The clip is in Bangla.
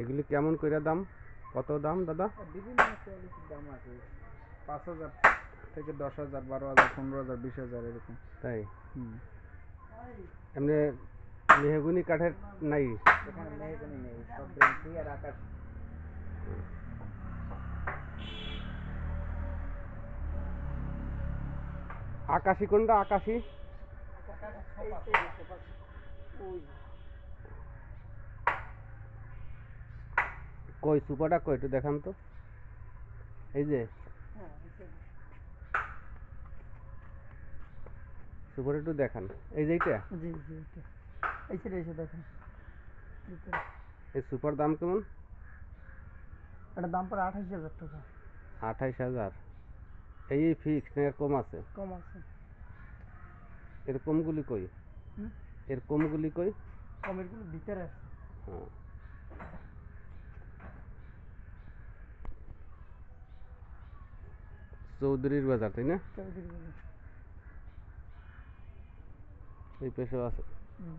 এগুলি কেমন কইরা দাম? কত দাম দাদা? বিভিন্ন কোয়ালিটির দাম আছে, 5,000 থেকে 10,000, 12,000, 15,000, 20,000 এরকম। তাই হুম। এমনি মেহগুনি কাঠের নাই? এখানে মেহগনি নেই, সব বেঞ্চি আর আকাশ। আকাশি কোনটা? আকাশি কই? সুপারটা কই একটু দেখান তো। এই যে সুপার একটু দেখান। এই যে এইটা? জি জি, এটা এই সাইডে এসে দেখেন। এই সুপার দাম কেমন? এটার দাম পড়ে 28,000 টাকা। 28,000? এই ফিক্স না এর কম আছে? কম আছে। এর কমগুলি কই? এর কমগুলি কই? কমের গুলো ভিতরে আছে। হ্যাঁ। চৌধুরীর বাজার, তাই না? চৌধুরী বাজার। এই পেশাও আছে। হুম।